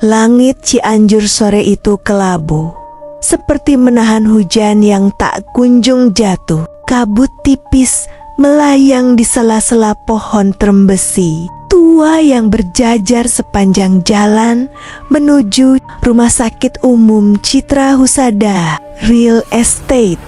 Langit Cianjur sore itu kelabu, seperti menahan hujan yang tak kunjung jatuh. Kabut tipis melayang di sela-sela pohon trembesi tua yang berjajar sepanjang jalan menuju Rumah Sakit Umum Citra Husada Real Estate.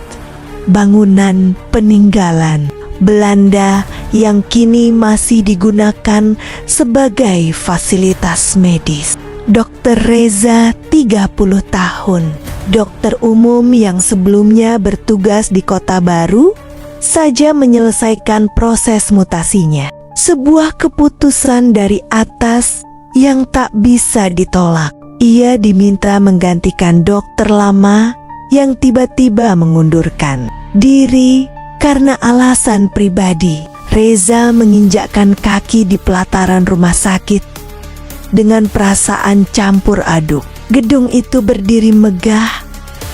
Bangunan peninggalan Belanda yang kini masih digunakan sebagai fasilitas medis. Dr. Reza, 30 tahun, dokter umum yang sebelumnya bertugas di Kota Baru, saja menyelesaikan proses mutasinya. Sebuah keputusan dari atas yang tak bisa ditolak. Ia diminta menggantikan dokter lama yang tiba-tiba mengundurkan diri karena alasan pribadi. Reza menginjakkan kaki di pelataran rumah sakit dengan perasaan campur aduk. Gedung itu berdiri megah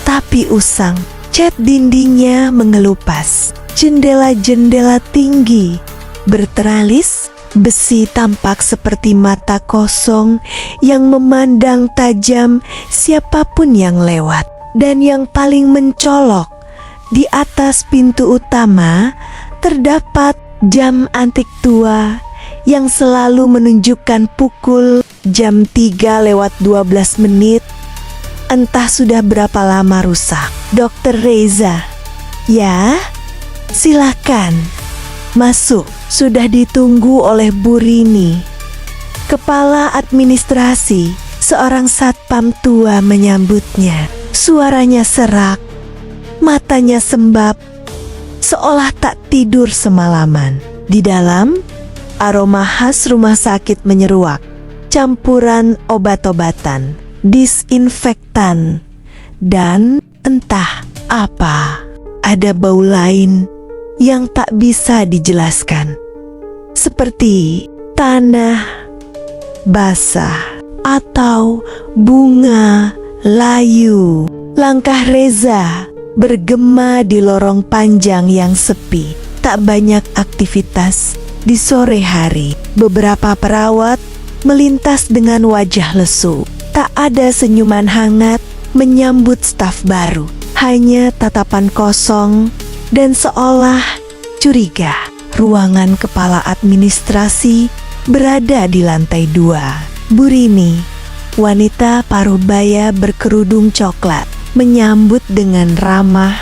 tapi usang. Cat dindingnya mengelupas. Jendela-jendela tinggi berteralis besi tampak seperti mata kosong yang memandang tajam siapapun yang lewat. Dan yang paling mencolok, di atas pintu utama terdapat jam antik tua yang selalu menunjukkan pukul jam 3:12. Entah sudah berapa lama rusak. Dokter Reza, ya, silakan masuk. Sudah ditunggu oleh Bu Rini. Kepala administrasi, seorang satpam tua menyambutnya. Suaranya serak, matanya sembab, seolah tak tidur semalaman. Di dalam, aroma khas rumah sakit menyeruak. Campuran obat-obatan, disinfektan, dan entah apa. Ada bau lain yang tak bisa dijelaskan, seperti tanah basah atau bunga layu. Langkah Reza bergema di lorong panjang yang sepi. Tak banyak aktivitas di sore hari. Beberapa perawat melintas dengan wajah lesu. Tak ada senyuman hangat menyambut staf baru. Hanya tatapan kosong dan seolah curiga. Ruangan kepala administrasi berada di lantai 2. Bu Rini, wanita paruh baya berkerudung coklat, menyambut dengan ramah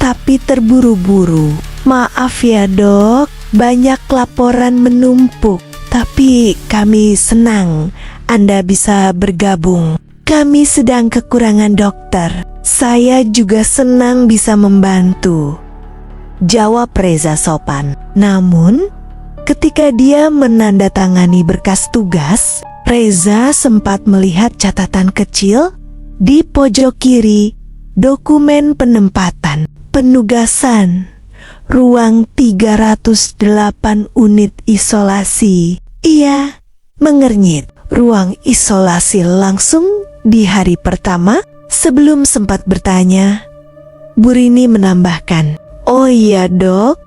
tapi terburu-buru. Maaf ya dok, banyak laporan menumpuk, tapi kami senang Anda bisa bergabung. Kami sedang kekurangan dokter. Saya juga senang bisa membantu, jawab Reza sopan. Namun, ketika dia menandatangani berkas tugas, Reza sempat melihat catatan kecil di pojok kiri. Dokumen penempatan, penugasan, ruang 308 unit isolasi. Ia mengernyit. Ruang isolasi langsung di hari pertama. Sebelum sempat bertanya, Bu Rini menambahkan, "Oh iya dok,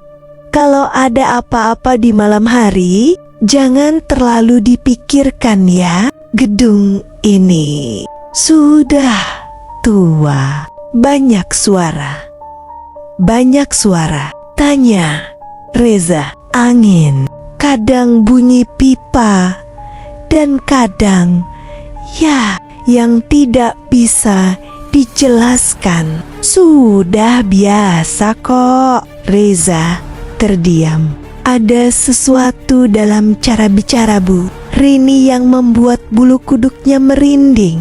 kalau ada apa-apa di malam hari, jangan terlalu dipikirkan ya. Gedung ini sudah tua." Banyak suara. Banyak suara. Tanya Reza. Angin. Kadang bunyi pipa. Dan kadang, ya, yang tidak bisa dijelaskan. Sudah biasa kok. Reza terdiam. Ada sesuatu dalam cara bicara Bu Rini yang membuat bulu kuduknya merinding.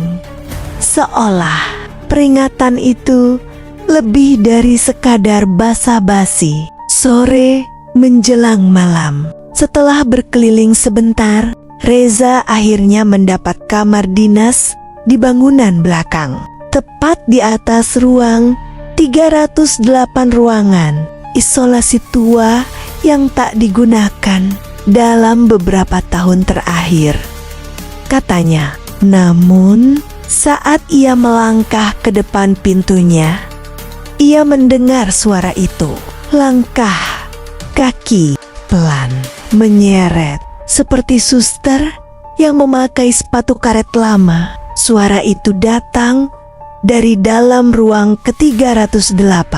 Seolah peringatan itu lebih dari sekadar basa-basi. Sore menjelang malam. Setelah berkeliling sebentar, Reza akhirnya mendapat kamar dinas di bangunan belakang. Tepat di atas ruang 308 ruangan isolasi tua yang tak digunakan dalam beberapa tahun terakhir, katanya. Namun, saat ia melangkah ke depan pintunya, ia mendengar suara itu. Langkah kaki pelan menyeret, seperti suster yang memakai sepatu karet lama. Suara itu datang dari dalam ruang ke-308.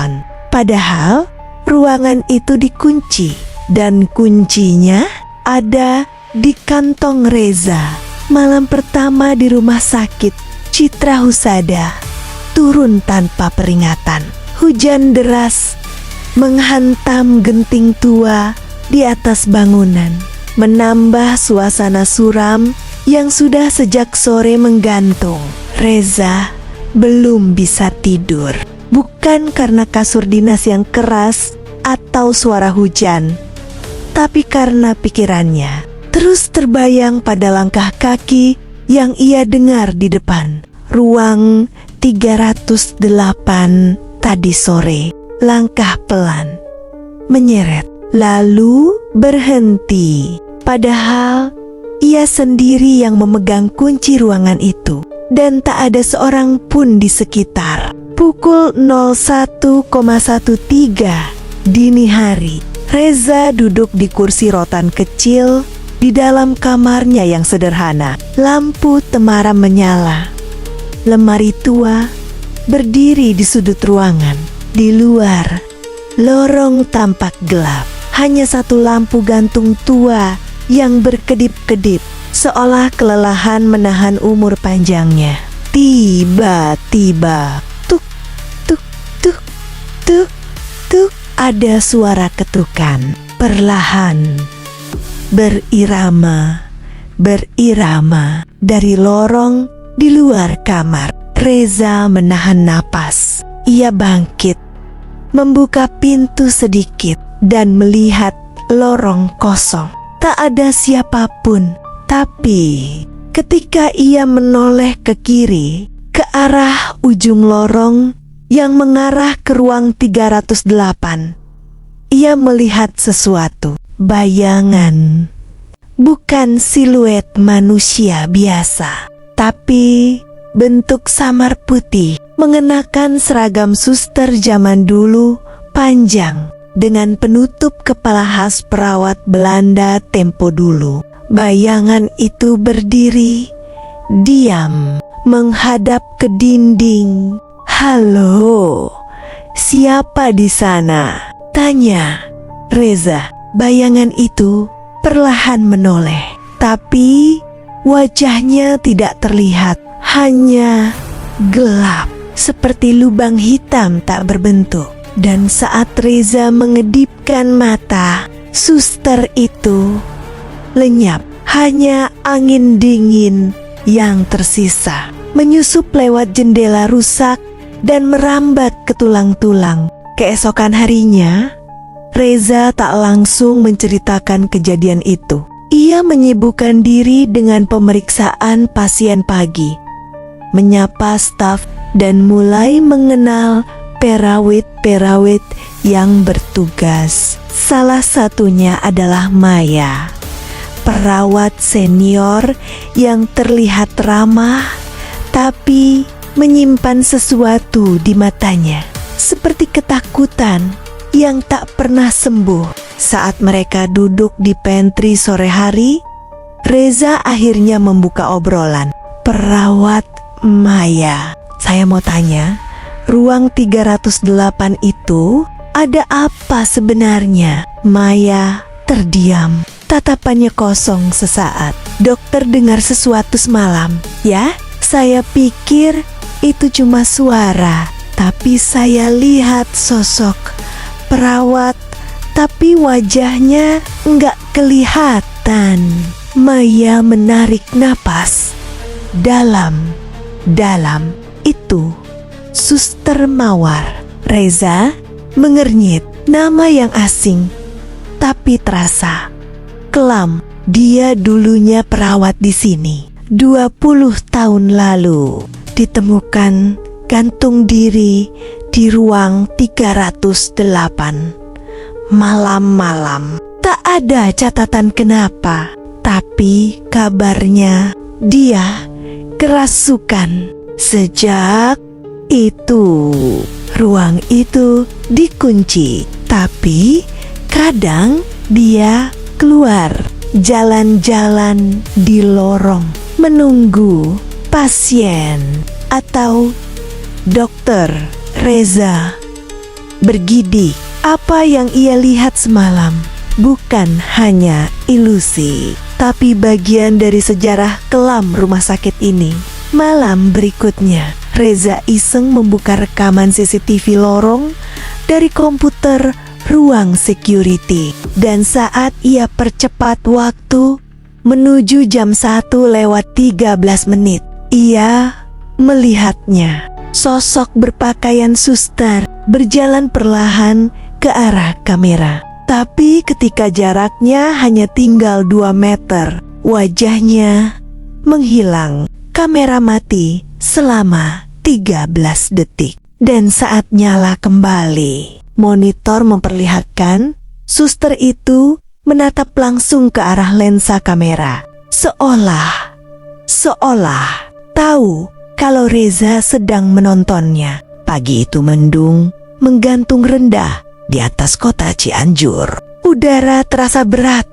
Padahal ruangan itu dikunci dan kuncinya ada di kantong Reza. Malam pertama di rumah sakit, Citra Husada turun tanpa peringatan. Hujan deras menghantam genting tua di atas bangunan, menambah suasana suram yang sudah sejak sore menggantung. Reza belum bisa tidur, bukan karena kasur dinas yang keras atau suara hujan, tapi karena pikirannya terus terbayang pada langkah kaki yang ia dengar di depan ruang 308 tadi sore. Langkah pelan, menyeret, lalu berhenti. Padahal ia sendiri yang memegang kunci ruangan itu dan tak ada seorang pun di sekitar. Pukul 01,13 dini hari, Reza duduk di kursi rotan kecil di dalam kamarnya yang sederhana. Lampu temaram menyala. Lemari tua berdiri di sudut ruangan. Di luar, lorong tampak gelap. Hanya satu lampu gantung tua yang berkedip-kedip, seolah kelelahan menahan umur panjangnya. Tiba-tiba, tuk, tuk, tuk, tuk, tuk, ada suara ketukan. Perlahan, berirama dari lorong di luar kamar. Reza menahan napas. Ia bangkit, membuka pintu sedikit dan melihat lorong kosong. Tak ada siapapun. Tapi ketika ia menoleh ke kiri, ke arah ujung lorong yang mengarah ke ruang 308, ia melihat sesuatu. Bayangan, bukan siluet manusia biasa, tapi bentuk samar putih, mengenakan seragam suster zaman dulu, panjang, dengan penutup kepala khas perawat Belanda tempo dulu. Bayangan itu berdiri, diam, menghadap ke dinding. "Halo, siapa di sana?" tanya Reza. Bayangan itu perlahan menoleh, tapi wajahnya tidak terlihat, hanya gelap seperti lubang hitam tak berbentuk. Dan saat Reza mengedipkan mata, suster itu lenyap. Hanya angin dingin yang tersisa menyusup lewat jendela rusak dan merambat ke tulang-tulang. Keesokan harinya, Reza tak langsung menceritakan kejadian itu. Ia menyibukkan diri dengan pemeriksaan pasien pagi, menyapa staf, dan mulai mengenal perawat-perawat yang bertugas. Salah satunya adalah Maya, perawat senior yang terlihat ramah tapi menyimpan sesuatu di matanya, seperti ketakutan yang tak pernah sembuh. Saat mereka duduk di pantry sore hari, Reza akhirnya membuka obrolan. "Perawat Maya, saya mau tanya, ruang 308 itu ada apa sebenarnya?" Maya terdiam, tatapannya kosong sesaat. "Dokter dengar sesuatu semalam, ya? Saya pikir itu cuma suara, tapi saya lihat sosok perawat, tapi wajahnya nggak kelihatan." Maya menarik napas dalam-dalam. "Itu Suster Mawar." Reza mengernyit, nama yang asing tapi terasa kelam. Dia dulunya perawat di sini. 20 tahun lalu ditemukan gantung diri di ruang 308 malam-malam. Tak ada catatan kenapa, tapi kabarnya dia kerasukan. Sejak itu ruang itu dikunci, tapi kadang dia keluar jalan-jalan di lorong, menunggu pasien atau dokter. Reza bergidik. Apa yang ia lihat semalam bukan hanya ilusi, tapi bagian dari sejarah kelam rumah sakit ini. Malam berikutnya, Reza iseng membuka rekaman CCTV lorong dari komputer ruang security. Dan saat ia percepat waktu menuju jam 1:13, ia melihatnya. Sosok berpakaian suster berjalan perlahan ke arah kamera. Tapi ketika jaraknya hanya tinggal 2 meter, wajahnya menghilang. Kamera mati selama 13 detik. Dan saat nyala kembali, monitor memperlihatkan suster itu menatap langsung ke arah lensa kamera. Seolah tahu kalau Reza sedang menontonnya. Pagi itu mendung, menggantung rendah di atas kota Cianjur. Udara terasa berat,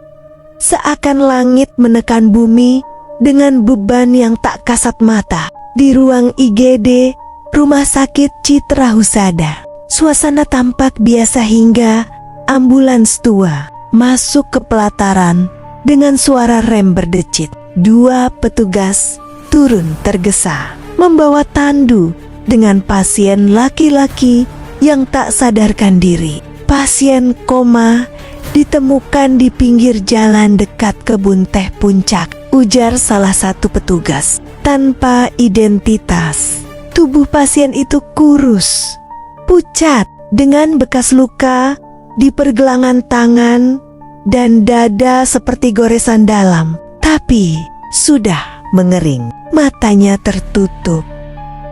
seakan langit menekan bumi dengan beban yang tak kasat mata. Di ruang IGD Rumah Sakit Citra Husada, suasana tampak biasa hingga ambulans tua masuk ke pelataran dengan suara rem berdecit. 2 petugas turun tergesa, membawa tandu dengan pasien laki-laki yang tak sadarkan diri. Pasien koma ditemukan di pinggir jalan dekat kebun teh Puncak, ujar salah satu petugas tanpa identitas. Tubuh pasien itu kurus, pucat, dengan bekas luka di pergelangan tangan dan dada seperti goresan dalam, tapi sudah mengering. Matanya tertutup,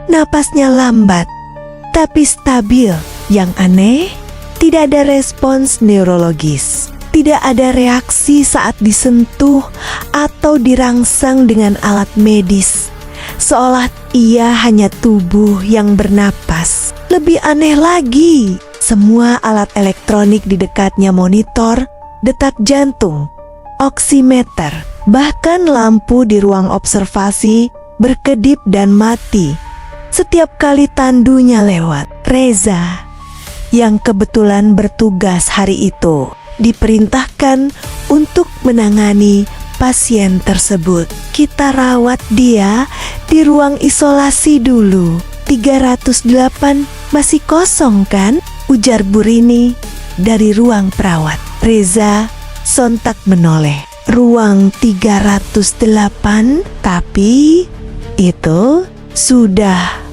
napasnya lambat tapi stabil. Yang aneh, tidak ada respons neurologis, tidak ada reaksi saat disentuh atau dirangsang dengan alat medis, seolah ia hanya tubuh yang bernapas. Lebih aneh lagi, semua alat elektronik di dekatnya, monitor detak jantung, oximeter, bahkan lampu di ruang observasi berkedip dan mati setiap kali tandunya lewat. Reza yang kebetulan bertugas hari itu diperintahkan untuk menangani pasien tersebut. Kita rawat dia di ruang isolasi dulu. 308 masih kosong kan? Ujar Bu Rini dari ruang perawat. Reza sontak menoleh. Ruang 308, tapi itu sudah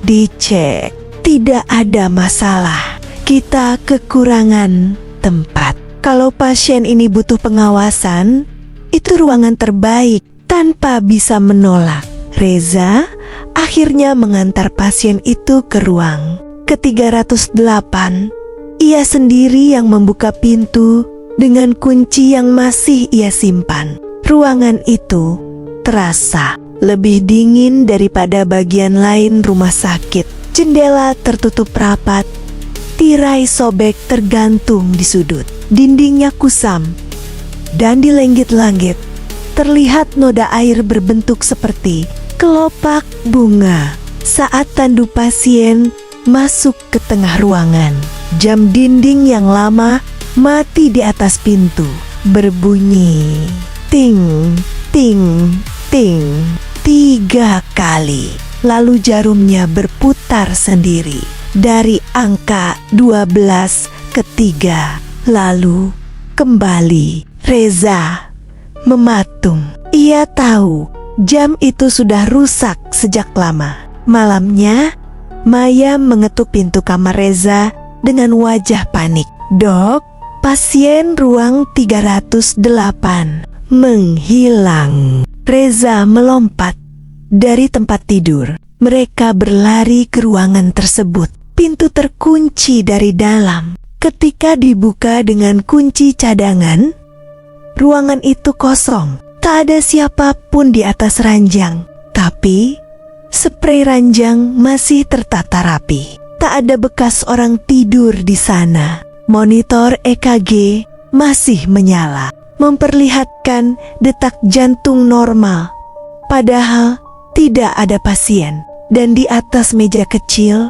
dicek. Tidak ada masalah. Kita kekurangan tempat. Kalau pasien ini butuh pengawasan, itu ruangan terbaik. Tanpa bisa menolak, Reza akhirnya mengantar pasien itu ke ruang ke-308. Ia sendiri yang membuka pintu dengan kunci yang masih ia simpan. Ruangan itu terasa lebih dingin daripada bagian lain rumah sakit. Jendela tertutup rapat, tirai sobek tergantung di sudut, dindingnya kusam, dan di langit-langit terlihat noda air berbentuk seperti kelopak bunga. Saat tandu pasien masuk ke tengah ruangan, jam dinding yang lama mati di atas pintu berbunyi ting, ting, ting 3 kali. Lalu jarumnya berputar sendiri dari angka 12 ke 3, lalu kembali. Reza mematung. Ia tahu jam itu sudah rusak sejak lama. Malamnya, Maya mengetuk pintu kamar Reza dengan wajah panik. "Dok, pasien ruang 308 menghilang." Reza melompat dari tempat tidur. Mereka berlari ke ruangan tersebut. Pintu terkunci dari dalam. Ketika dibuka dengan kunci cadangan, ruangan itu kosong. Tak ada siapapun di atas ranjang. Tapi sprei ranjang masih tertata rapi. Tak ada bekas orang tidur di sana. Monitor EKG masih menyala. memperlihatkan detak jantung normal. Padahal tidak ada pasien. Dan di atas meja kecil,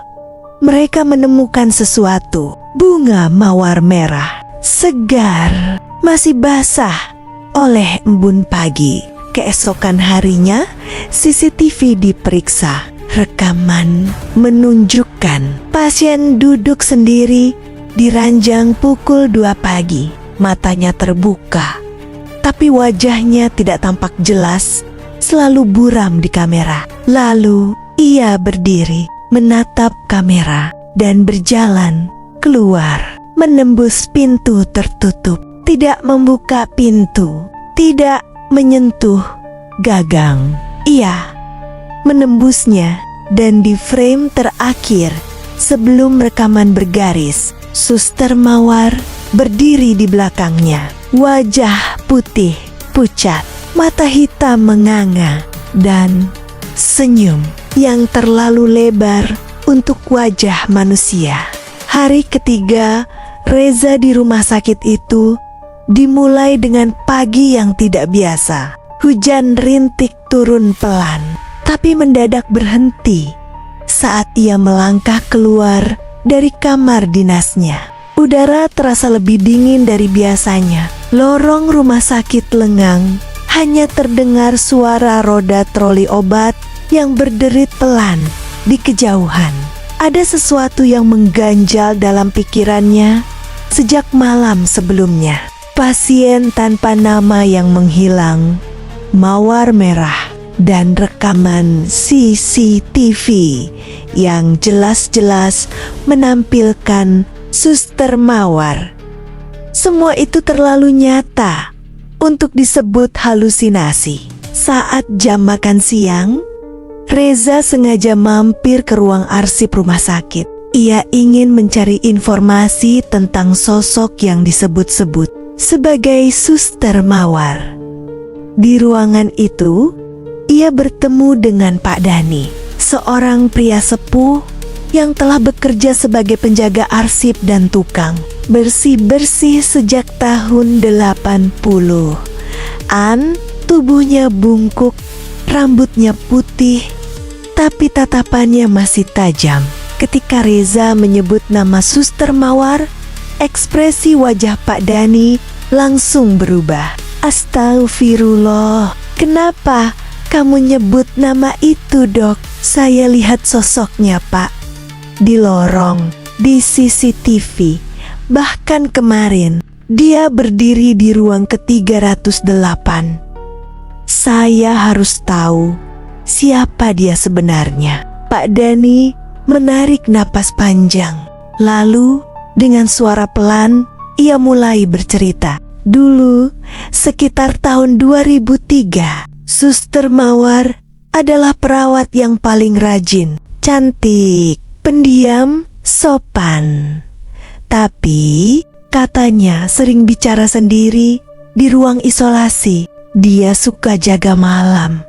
mereka menemukan sesuatu. Bunga mawar merah, segar, masih basah oleh embun pagi. Keesokan harinya, CCTV diperiksa. Rekaman menunjukkan pasien duduk sendiri di ranjang pukul 2 pagi. Matanya terbuka, tapi wajahnya tidak tampak jelas, selalu buram di kamera. Lalu ia berdiri, menatap kamera, dan berjalan keluar, menembus pintu tertutup. Tidak membuka pintu, tidak menyentuh gagang. Ia menembusnya, dan di frame terakhir sebelum rekaman bergaris, Suster Mawar berdiri di belakangnya. Wajah putih pucat, mata hitam menganga, dan senyum yang terlalu lebar untuk wajah manusia. Hari ketiga Reza di rumah sakit itu dimulai dengan pagi yang tidak biasa. Hujan rintik turun pelan, tapi mendadak berhenti saat ia melangkah keluar dari kamar dinasnya. Udara terasa lebih dingin dari biasanya. Lorong rumah sakit lengang, hanya terdengar suara roda troli obat yang berderit pelan di kejauhan. Ada sesuatu yang mengganjal dalam pikirannya sejak malam sebelumnya. Pasien tanpa nama yang menghilang, mawar merah, dan rekaman CCTV yang jelas-jelas menampilkan Suster Mawar. Semua itu terlalu nyata untuk disebut halusinasi. Saat jam makan siang, Reza sengaja mampir ke ruang arsip rumah sakit. Ia ingin mencari informasi tentang sosok yang disebut-sebut sebagai Suster Mawar. Di ruangan itu, ia bertemu dengan Pak Dani, seorang pria sepuh yang telah bekerja sebagai penjaga arsip dan tukang bersih-bersih sejak tahun 80-an. Tubuhnya bungkuk, rambutnya putih, tapi tatapannya masih tajam. Ketika Reza menyebut nama Suster Mawar, ekspresi wajah Pak Dani langsung berubah. Astagfirullah, kenapa kamu nyebut nama itu, Dok? Saya lihat sosoknya, Pak, di lorong, di CCTV. Bahkan kemarin, dia berdiri di ruang ke-308. Saya harus tahu siapa dia sebenarnya. Pak Dani menarik napas panjang. Lalu dengan suara pelan ia mulai bercerita. Dulu sekitar tahun 2003, Suster Mawar adalah perawat yang paling rajin, cantik, pendiam, sopan. Tapi katanya sering bicara sendiri di ruang isolasi. Dia suka jaga malam.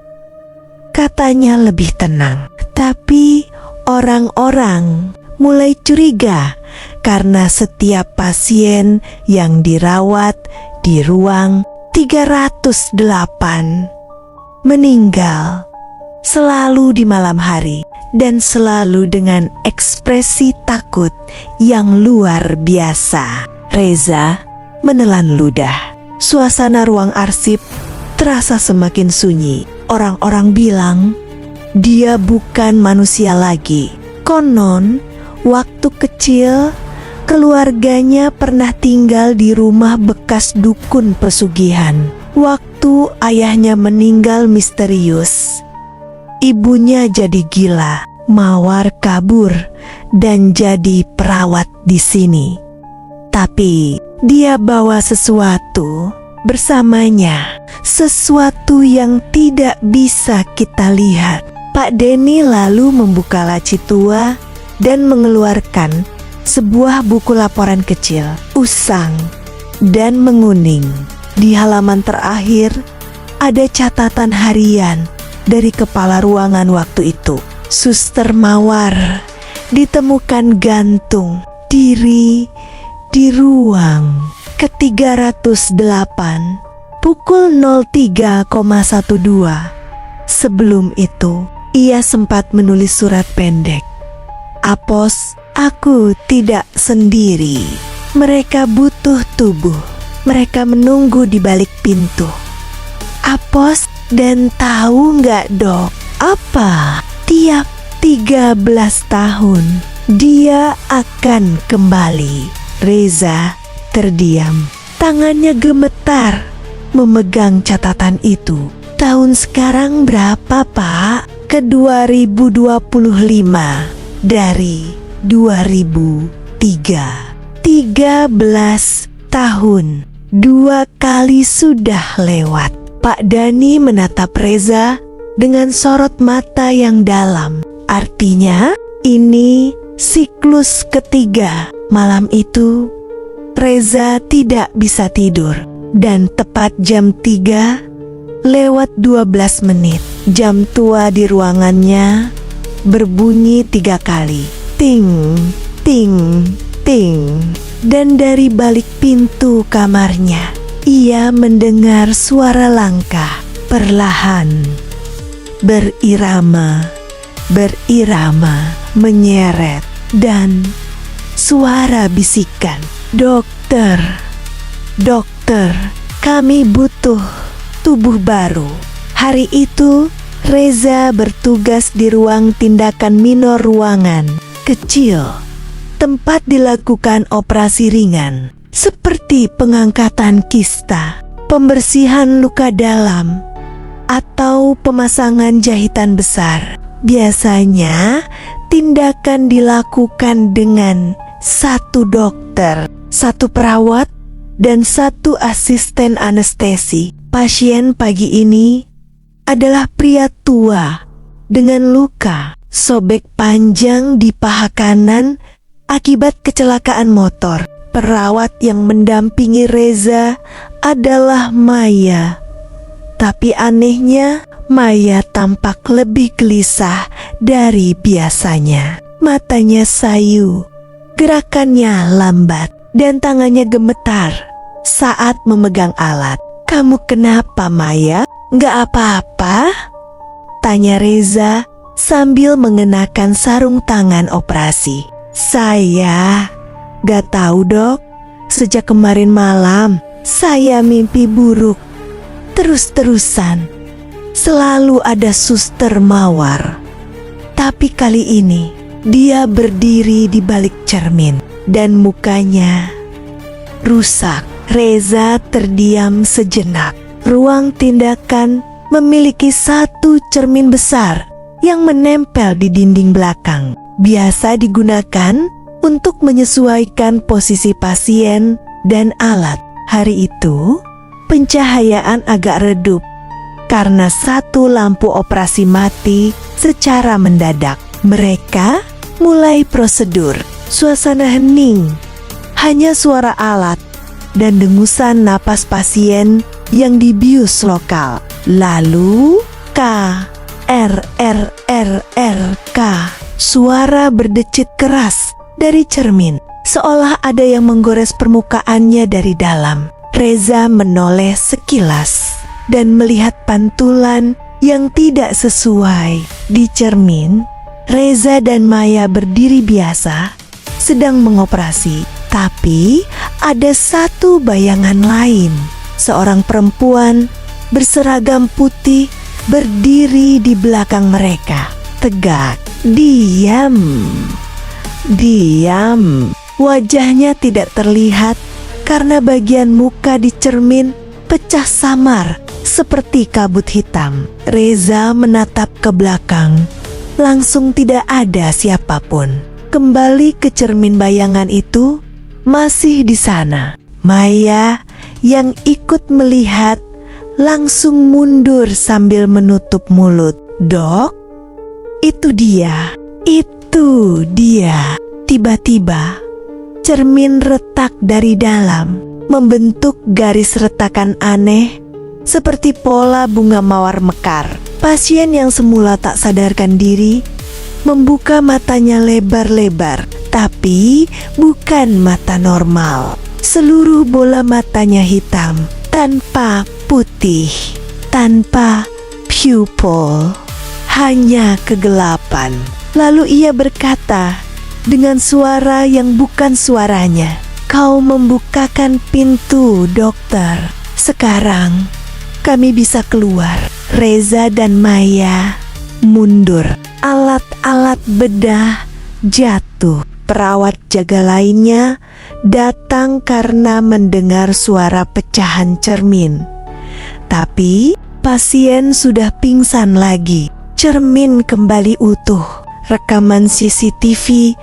Katanya lebih tenang. Tapi orang-orang mulai curiga karena setiap pasien yang dirawat di ruang 308 meninggal selalu di malam hari dan selalu dengan ekspresi takut yang luar biasa. Reza menelan ludah. Suasana ruang arsip terasa semakin sunyi. Orang-orang bilang dia bukan manusia lagi. Konon, waktu kecil keluarganya pernah tinggal di rumah bekas dukun pesugihan. Waktu ayahnya meninggal misterius, ibunya jadi gila. Mawar kabur dan jadi perawat di sini. Tapi dia bawa sesuatu bersamanya, sesuatu yang tidak bisa kita lihat. Pak Denny lalu membuka laci tua dan mengeluarkan sebuah buku laporan kecil, usang dan menguning. Di halaman terakhir ada catatan harian dari kepala ruangan waktu itu. Suster Mawar ditemukan gantung diri di ruang ke-308, pukul 03,12. Sebelum itu, ia sempat menulis surat pendek. Apos, aku tidak sendiri. Mereka butuh tubuh. Mereka menunggu di balik pintu. Apos, dan tahu nggak dok, apa? Tiap 13 tahun, dia akan kembali. Reza terdiam. Tangannya gemetar memegang catatan itu. Tahun sekarang berapa, Pak? Ke-2025 dari 2003. 13 tahun. 2 kali sudah lewat. Pak Dani menatap Reza dengan sorot mata yang dalam. Artinya, ini siklus ketiga. Malam itu, Reza tidak bisa tidur. Dan tepat jam 3:12, jam tua di ruangannya berbunyi 3 kali. Ting, ting, ting. Dan dari balik pintu kamarnya, ia mendengar suara langkah perlahan, berirama, menyeret, dan suara bisikan. Dokter, dokter, kami butuh tubuh baru. Hari itu, Reza bertugas di ruang tindakan minor ruangan kecil, tempat dilakukan operasi ringan, seperti pengangkatan kista, pembersihan luka dalam, atau pemasangan jahitan besar. Biasanya, tindakan dilakukan dengan 1 dokter, 1 perawat, dan 1 asisten anestesi. Pasien pagi ini adalah pria tua dengan luka sobek panjang di paha kanan akibat kecelakaan motor. Perawat yang mendampingi Reza adalah Maya. Tapi anehnya, Maya tampak lebih gelisah dari biasanya. Matanya sayu, gerakannya lambat, dan tangannya gemetar saat memegang alat. Kamu kenapa, Maya? Nggak apa-apa? Tanya Reza sambil mengenakan sarung tangan operasi. Saya gak tahu dok, sejak kemarin malam saya mimpi buruk. Terus-terusan, selalu ada suster mawar. Tapi kali ini, dia berdiri di balik cermin dan mukanya rusak. Reza terdiam sejenak. Ruang tindakan memiliki 1 cermin besar yang menempel di dinding belakang. Biasa digunakan untuk menyesuaikan posisi pasien dan alat. Hari itu, pencahayaan agak redup karena 1 lampu operasi mati secara mendadak. Mereka mulai prosedur. Suasana hening, hanya suara alat dan dengusan napas pasien yang dibius lokal. Lalu K, R, K. Suara berdecit keras dari cermin, seolah ada yang menggores permukaannya dari dalam. Reza menoleh sekilas dan melihat pantulan yang tidak sesuai. Di cermin, Reza dan Maya berdiri biasa, sedang mengoperasi. Tapi ada 1 bayangan lain. Seorang perempuan berseragam putih berdiri di belakang mereka. Tegak, diam. Wajahnya tidak terlihat karena bagian muka di cermin pecah samar seperti kabut hitam. Reza menatap ke belakang. Langsung tidak ada siapapun. Kembali ke cermin bayangan itu, masih di sana. Maya yang ikut melihat langsung mundur sambil menutup mulut. Dok, itu dia. Tiba-tiba, cermin retak dari dalam, membentuk garis retakan aneh seperti pola bunga mawar mekar. Pasien yang semula tak sadarkan diri membuka matanya lebar-lebar, tapi bukan mata normal. Seluruh bola matanya hitam, tanpa putih, tanpa pupil, hanya kegelapan. Lalu ia berkata dengan suara yang bukan suaranya, "Kau membukakan pintu, dokter. Sekarang kami bisa keluar." Reza dan Maya mundur. Alat-alat bedah jatuh. Perawat jaga lainnya datang karena mendengar suara pecahan cermin. Tapi pasien sudah pingsan lagi. Cermin kembali utuh. Rekaman CCTV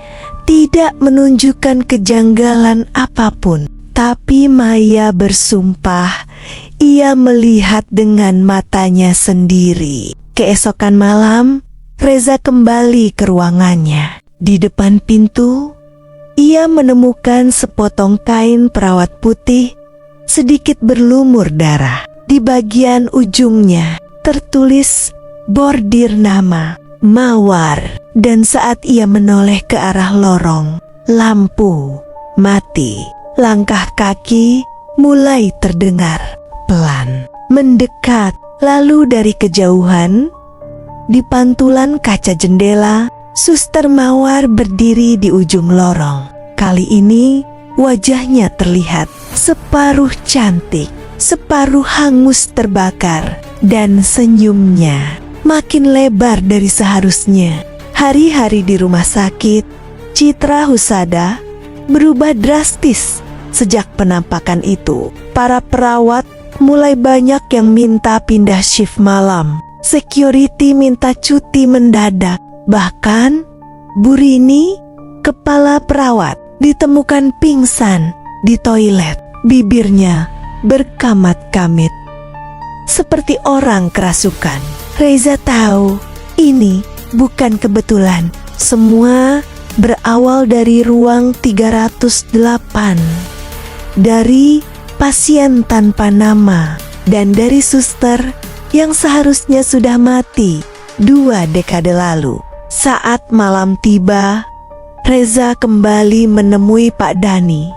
tidak menunjukkan kejanggalan apapun. Tapi Maya bersumpah ia melihat dengan matanya sendiri. Keesokan malam, Reza kembali ke ruangannya. Di depan pintu, ia menemukan sepotong kain perawat putih sedikit berlumur darah. Di bagian ujungnya tertulis bordir nama Mawar. Dan saat ia menoleh ke arah lorong, lampu mati. Langkah kaki mulai terdengar pelan, mendekat. Lalu dari kejauhan, di pantulan kaca jendela, Suster Mawar berdiri di ujung lorong. Kali ini wajahnya terlihat separuh cantik, separuh hangus terbakar, dan senyumnya makin lebar dari seharusnya. Hari-hari di rumah sakit, citra Husada berubah drastis. Sejak penampakan itu, para perawat mulai banyak yang minta pindah shift malam. Security minta cuti mendadak. Bahkan Bu Rini, kepala perawat, ditemukan pingsan di toilet. Bibirnya berkamat-kamit seperti orang kerasukan. Reza tahu ini bukan kebetulan. Semua berawal dari ruang 308, dari pasien tanpa nama, dan dari suster yang seharusnya sudah mati 2 dekade lalu. Saat malam tiba, Reza kembali menemui Pak Dani,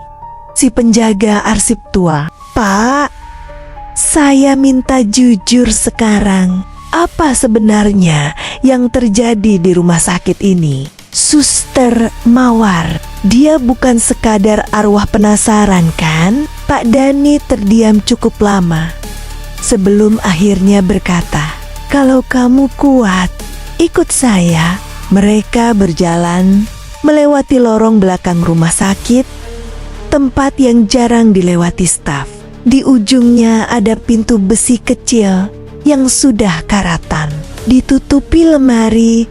si penjaga arsip tua. "Pak, saya minta jujur sekarang. Apa sebenarnya yang terjadi di rumah sakit ini?" Suster Mawar, dia bukan sekadar arwah penasaran kan? Pak Dani terdiam cukup lama sebelum akhirnya berkata, "Kalau kamu kuat, ikut saya." Mereka berjalan melewati lorong belakang rumah sakit, tempat yang jarang dilewati staf. Di ujungnya ada pintu besi kecil yang sudah karatan, ditutupi lemari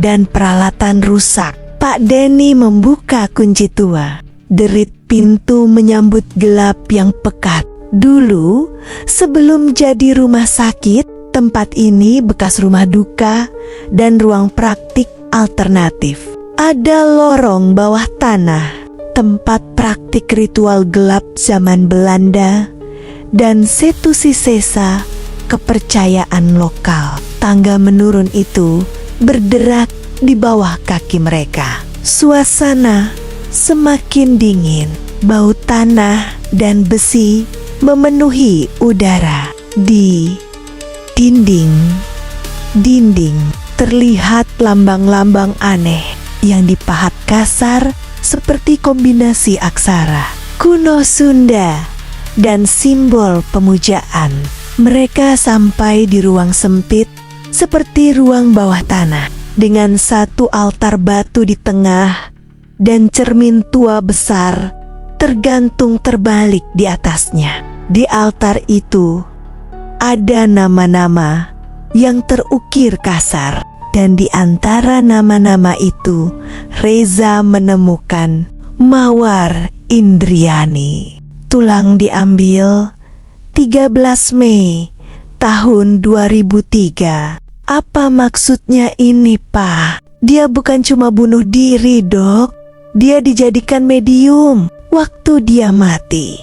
dan peralatan rusak. Pak Denny membuka kunci tua. Derit pintu menyambut gelap yang pekat. Dulu, sebelum jadi rumah sakit, tempat ini bekas rumah duka dan ruang praktik alternatif. Ada lorong bawah tanah, tempat praktik ritual gelap zaman Belanda, dan Setu Sisesa, kepercayaan lokal. Tangga menurun itu berderak di bawah kaki mereka. Suasana semakin dingin, bau tanah dan besi memenuhi udara. Di dinding terlihat lambang-lambang aneh yang dipahat kasar seperti kombinasi aksara kuno Sunda dan simbol pemujaan. Mereka sampai di ruang sempit seperti ruang bawah tanah, dengan satu altar batu di tengah dan cermin tua besar tergantung terbalik di atasnya. Di altar itu ada nama-nama yang terukir kasar, dan di antara nama-nama itu Reza menemukan Mawar Indriani. Tulang diambil 13 Mei tahun 2003. Apa maksudnya ini, Pak? Dia bukan cuma bunuh diri, Dok. Dia dijadikan medium. Waktu dia mati,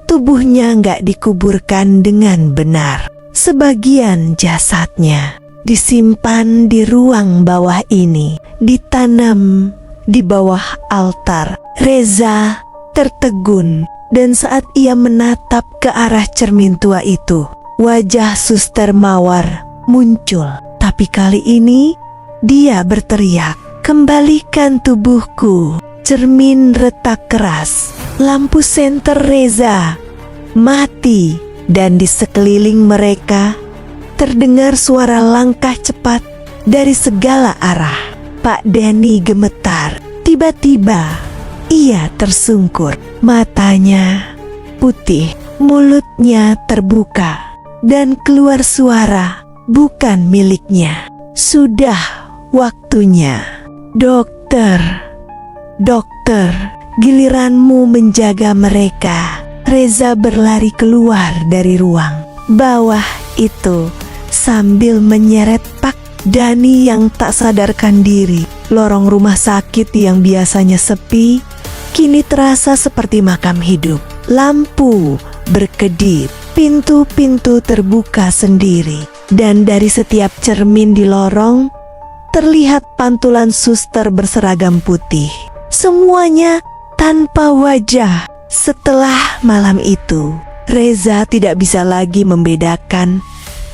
tubuhnya nggak dikuburkan dengan benar. Sebagian jasadnya disimpan di ruang bawah ini, ditanam di bawah altar. Reza tertegun. Dan saat ia menatap ke arah cermin tua itu, wajah Suster Mawar muncul. Tapi kali ini dia berteriak, "Kembalikan tubuhku!" Cermin retak keras. Lampu senter Reza mati, dan di sekeliling mereka terdengar suara langkah cepat dari segala arah. Pak Dani gemetar. Tiba-tiba ia tersungkur. Matanya putih, mulutnya terbuka, dan keluar suara bukan miliknya. "Sudah waktunya. Dokter, dokter, giliranmu menjaga mereka." Reza berlari keluar dari ruang bawah itu sambil menyeret Pak Dani yang tak sadarkan diri. Lorong rumah sakit yang biasanya sepi kini terasa seperti makam hidup. Lampu berkedip, pintu-pintu terbuka sendiri, dan dari setiap cermin di lorong terlihat pantulan suster berseragam putih. Semuanya tanpa wajah. Setelah malam itu, Reza tidak bisa lagi membedakan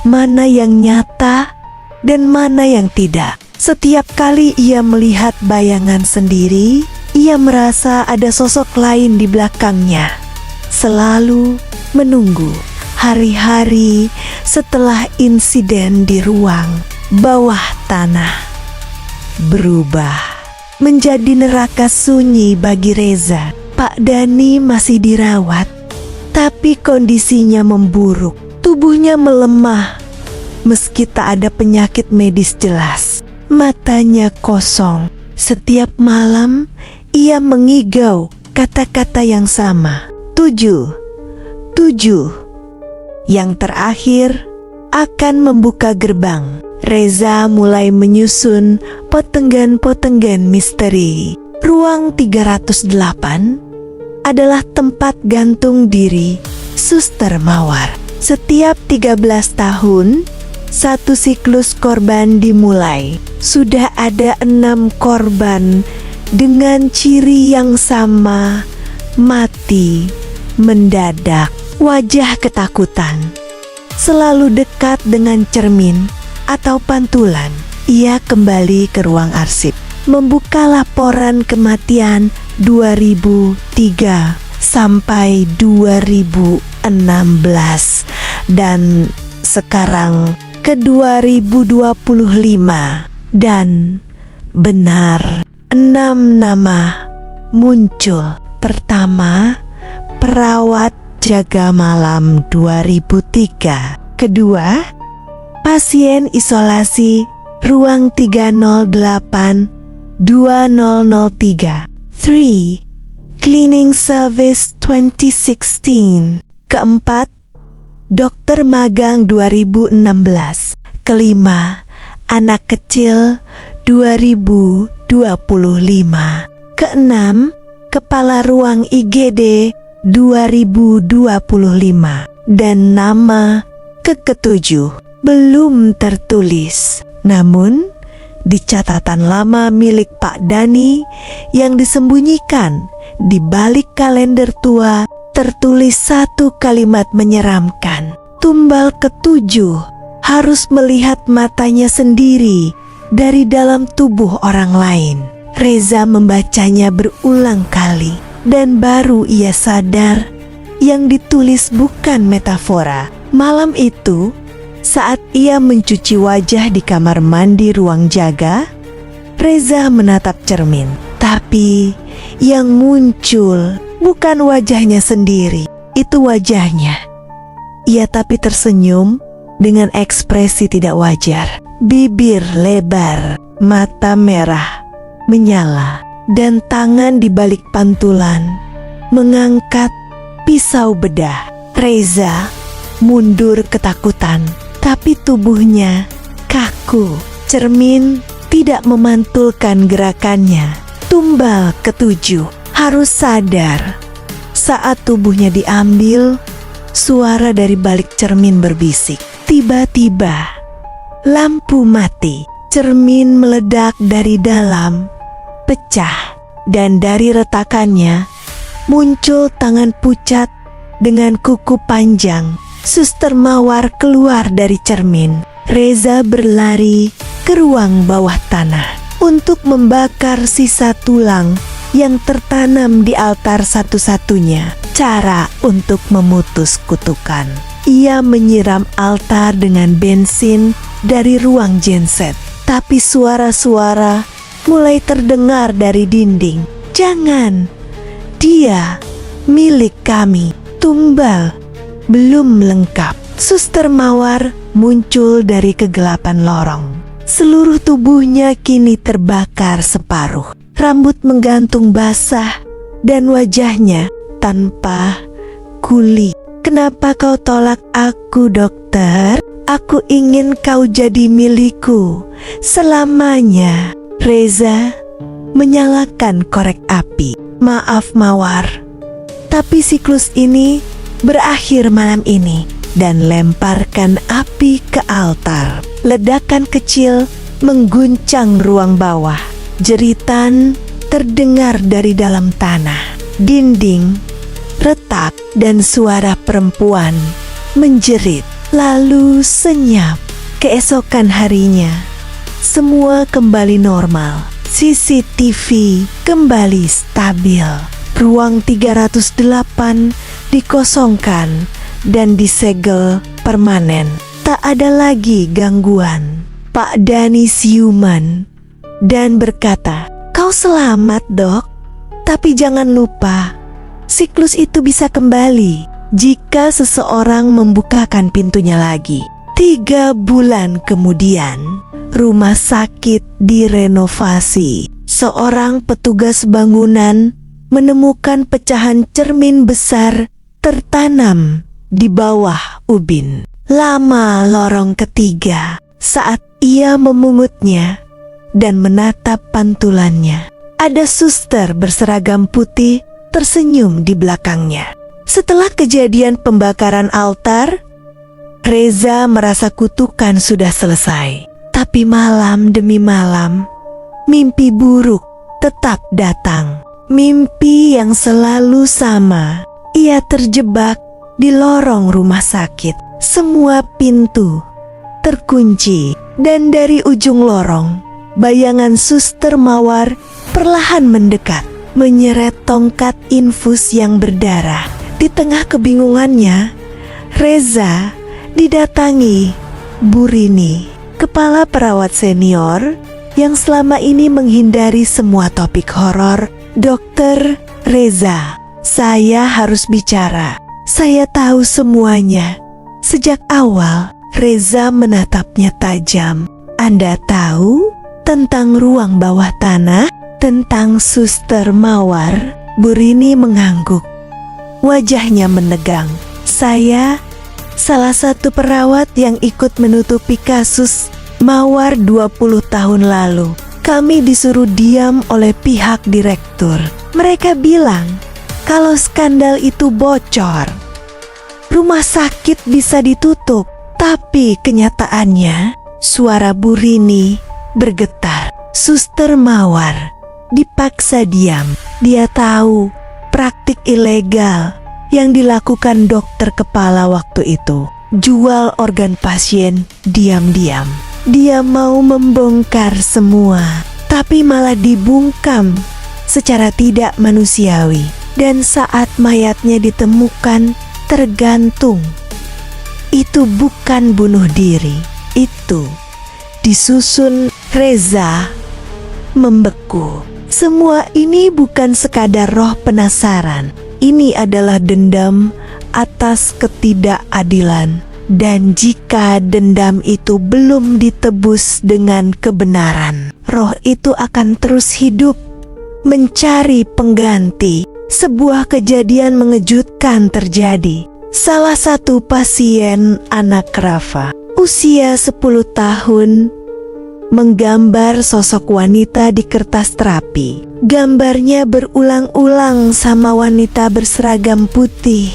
mana yang nyata dan mana yang tidak. Setiap kali ia melihat bayangan sendiri, ia merasa ada sosok lain di belakangnya, selalu menunggu. Hari-hari setelah insiden di ruang bawah tanah berubah menjadi neraka sunyi bagi Reza. Pak Dani masih dirawat, tapi kondisinya memburuk. Tubuhnya melemah, meski tak ada penyakit medis jelas. Matanya kosong. Setiap malam ia mengigau kata-kata yang sama. 7, 7. Yang terakhir akan membuka gerbang. Reza mulai menyusun potenggan-potenggan misteri. Ruang 308 adalah tempat gantung diri Suster Mawar. Setiap 13 tahun, satu siklus korban dimulai. Sudah ada 6 korban dengan ciri yang sama, mati mendadak. Wajah ketakutan selalu dekat dengan cermin atau pantulan. Ia kembali ke ruang arsip, membuka laporan kematian 2003 sampai 2016 dan sekarang ke 2025, dan benar 6 nama muncul. Pertama, perawat jaga malam 2003. Kedua, pasien isolasi ruang 308 2003. 3. Cleaning Service 2016. Keempat, dokter magang 2016. Kelima, anak kecil 2025. Keenam, kepala ruang IGD 2025. Dan nama ketujuh belum tertulis. Namun, di catatan lama milik Pak Dani yang disembunyikan di balik kalender tua tertulis satu kalimat menyeramkan. Tumbal ketujuh harus melihat matanya sendiri dari dalam tubuh orang lain. Reza membacanya berulang kali dan baru ia sadar yang ditulis bukan metafora. Malam itu, saat ia mencuci wajah di kamar mandi ruang jaga, Reza menatap cermin. Tapi yang muncul bukan wajahnya sendiri, itu wajahnya. Ia tapi tersenyum dengan ekspresi tidak wajar. Bibir lebar, mata merah, menyala, dan tangan di balik pantulan mengangkat pisau bedah. Reza mundur ketakutan. Tapi tubuhnya kaku. Cermin tidak memantulkan gerakannya. Tumbal ketujuh harus sadar. Saat tubuhnya diambil, suara dari balik cermin berbisik. Tiba-tiba, lampu mati. Cermin meledak dari dalam, pecah. Dan dari retakannya, muncul tangan pucat dengan kuku panjang. Suster Mawar keluar dari cermin. Reza berlari ke ruang bawah tanah untuk membakar sisa tulang yang tertanam di altar. Satu-satunya cara untuk memutus kutukan. Ia menyiram altar dengan bensin dari ruang genset. Tapi suara-suara mulai terdengar dari dinding. Jangan, dia milik kami. Tumbal belum lengkap. Suster Mawar muncul dari kegelapan lorong. Seluruh tubuhnya kini terbakar separuh. Rambut menggantung basah dan wajahnya tanpa kulit. Kenapa kau tolak aku, dokter? Aku ingin kau jadi milikku selamanya. Reza menyalakan korek api. Maaf Mawar, tapi siklus ini berakhir malam ini, dan lemparkan api ke altar. Ledakan kecil mengguncang ruang bawah. Jeritan terdengar dari dalam tanah. Dinding retak dan suara perempuan menjerit. Lalu senyap. Keesokan harinya, semua kembali normal. CCTV kembali stabil. Ruang 308 dikosongkan dan disegel permanen. Tak ada lagi gangguan. Pak Dani siuman dan berkata, "Kau selamat, Dok. Tapi jangan lupa, siklus itu bisa kembali jika seseorang membukakan pintunya lagi." 3 bulan kemudian, rumah sakit direnovasi. Seorang petugas bangunan menemukan pecahan cermin besar tertanam di bawah ubin. Lama lorong ketiga saat ia memungutnya dan menatap pantulannya. Ada suster berseragam putih tersenyum di belakangnya. Setelah kejadian pembakaran altar, Reza merasa kutukan sudah selesai. Tapi malam demi malam, mimpi buruk tetap datang. Mimpi yang selalu sama. Ia terjebak di lorong rumah sakit. Semua pintu terkunci, dan dari ujung lorong, bayangan Suster Mawar perlahan mendekat, menyeret tongkat infus yang berdarah. Di tengah kebingungannya, Reza didatangi Bu Rini, kepala perawat senior yang selama ini menghindari semua topik horor. "Dokter Reza, saya harus bicara. Saya tahu semuanya." Sejak awal, Reza menatapnya tajam. "Anda tahu tentang ruang bawah tanah? Tentang Suster Mawar?" Bu Rini mengangguk. Wajahnya menegang. "Saya salah satu perawat yang ikut menutupi kasus Mawar 20 tahun lalu. Kami disuruh diam oleh pihak direktur. Mereka bilang kalau skandal itu bocor, rumah sakit bisa ditutup. Tapi kenyataannya," suara Bu Rini bergetar, "Suster Mawar dipaksa diam. Dia tahu praktik ilegal yang dilakukan dokter kepala waktu itu. Jual organ pasien diam-diam. Dia mau membongkar semua, tapi malah dibungkam secara tidak manusiawi. Dan saat mayatnya ditemukan tergantung, itu bukan bunuh diri. Itu disusun." Reza membeku. Semua ini bukan sekadar roh penasaran. Ini adalah dendam atas ketidakadilan. Dan jika dendam itu belum ditebus dengan kebenaran, roh itu akan terus hidup mencari pengganti. Sebuah kejadian mengejutkan terjadi. Salah satu pasien anak Rafa, usia 10 tahun, menggambar sosok wanita di kertas terapi. Gambarnya berulang-ulang sama wanita berseragam putih,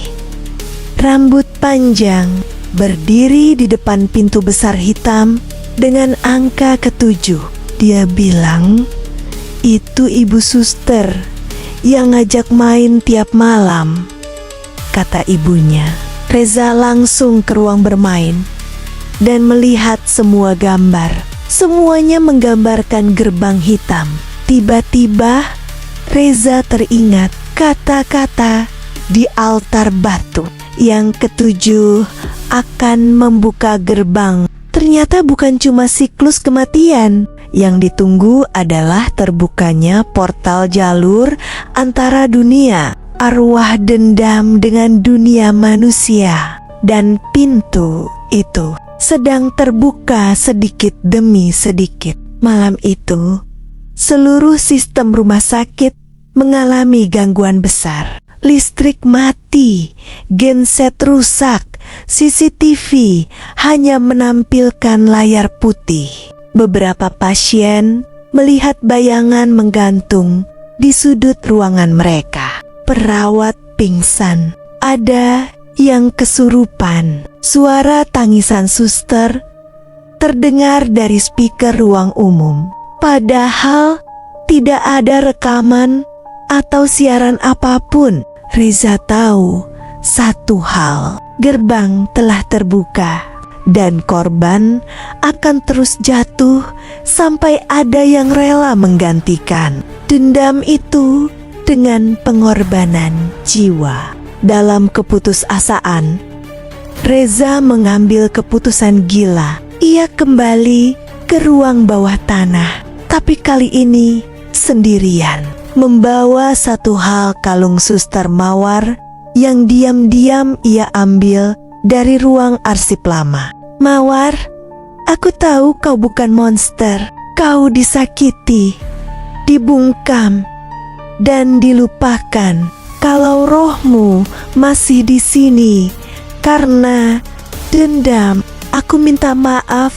rambut panjang, berdiri di depan pintu besar hitam dengan angka ke-7. Dia bilang, "Itu ibu suster yang ngajak main tiap malam," kata ibunya. Reza langsung ke ruang bermain dan melihat semua gambar. Semuanya menggambarkan gerbang hitam. Tiba-tiba Reza teringat kata-kata di altar batu. Yang ketujuh akan membuka gerbang. Ternyata bukan cuma siklus kematian. Yang ditunggu adalah terbukanya portal jalur antara dunia arwah dendam dengan dunia manusia. Dan pintu itu sedang terbuka sedikit demi sedikit. Malam itu, seluruh sistem rumah sakit mengalami gangguan besar. Listrik mati, genset rusak, CCTV hanya menampilkan layar putih. Beberapa pasien melihat bayangan menggantung di sudut ruangan mereka. Perawat pingsan, ada yang kesurupan. Suara tangisan suster terdengar dari speaker ruang umum. Padahal tidak ada rekaman atau siaran apapun. Reza tahu satu hal, gerbang telah terbuka dan korban akan terus jatuh sampai ada yang rela menggantikan dendam itu dengan pengorbanan jiwa. Dalam keputusasaan, Reza mengambil keputusan gila. Ia kembali ke ruang bawah tanah, tapi kali ini sendirian, membawa satu hal kalung suster mawar yang diam-diam ia ambil dari ruang arsip lama. "Mawar, aku tahu kau bukan monster. Kau disakiti, dibungkam, dan dilupakan. Kalau rohmu masih di sini karena dendam, aku minta maaf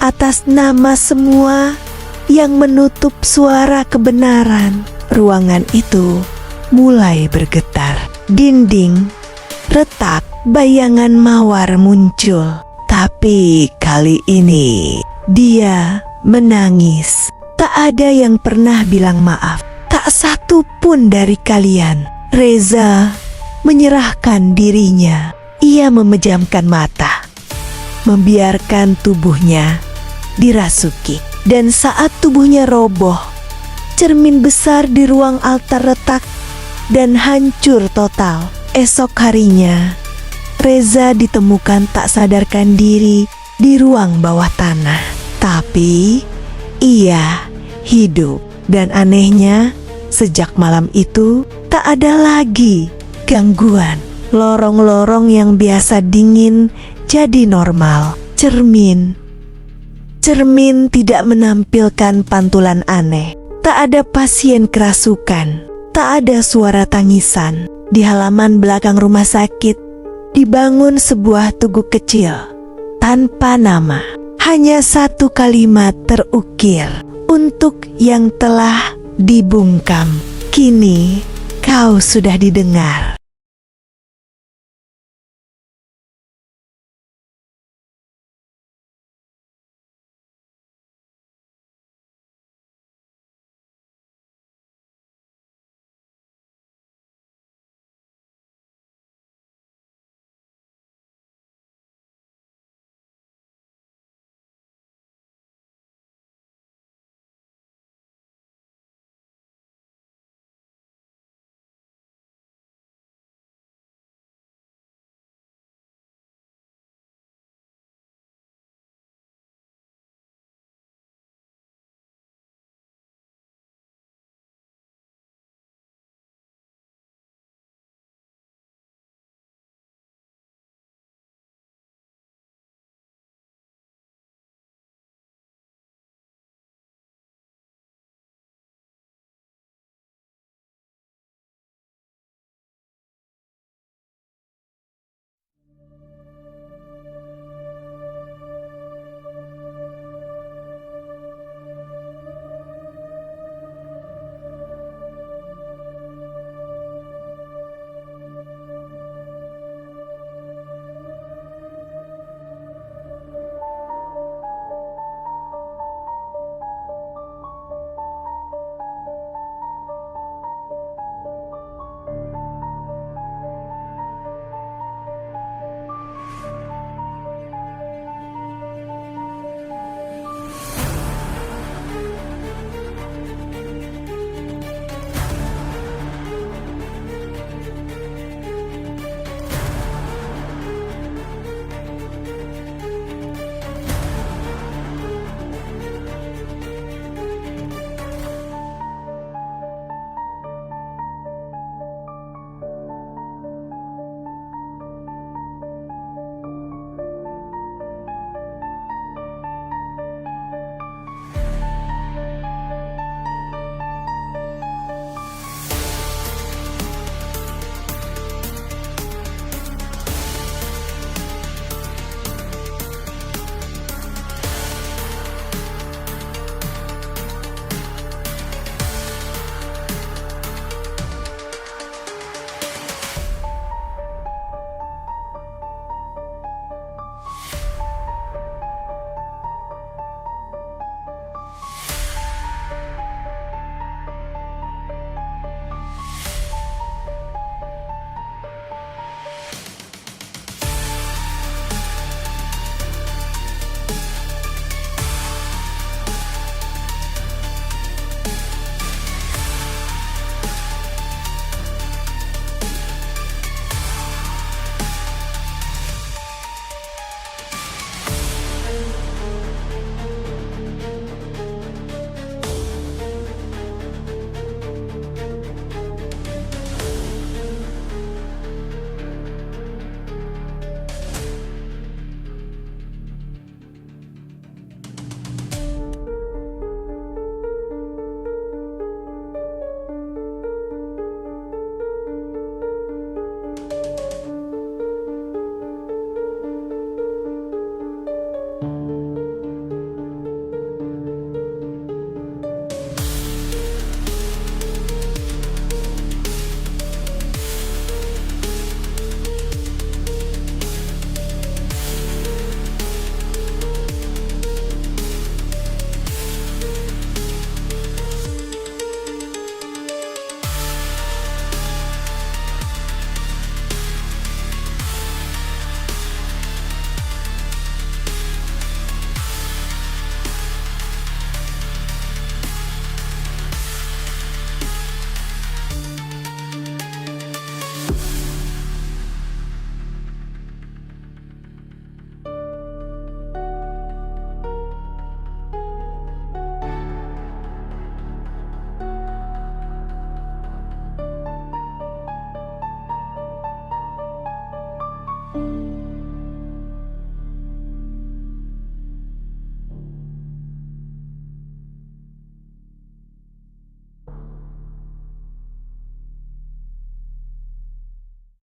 atas nama semua yang menutup suara kebenaran." Ruangan itu mulai bergetar. Dinding retak, bayangan mawar muncul. Tapi kali ini dia menangis. Tak ada yang pernah bilang maaf. Tak satu pun dari kalian. Reza menyerahkan dirinya. Ia memejamkan mata, membiarkan tubuhnya dirasuki. Dan saat tubuhnya roboh, cermin besar di ruang altar retak dan hancur total. Esok harinya, Reza ditemukan tak sadarkan diri di ruang bawah tanah. Tapi ia hidup, dan anehnya sejak malam itu tak ada lagi gangguan. Lorong-lorong yang biasa dingin jadi normal. Cermin tidak menampilkan pantulan aneh. Tak ada pasien kerasukan. Tak ada suara tangisan. Di halaman belakang rumah sakit dibangun sebuah tugu kecil tanpa nama. Hanya satu kalimat terukir, "Untuk yang telah dibungkam, kini kau sudah didengar."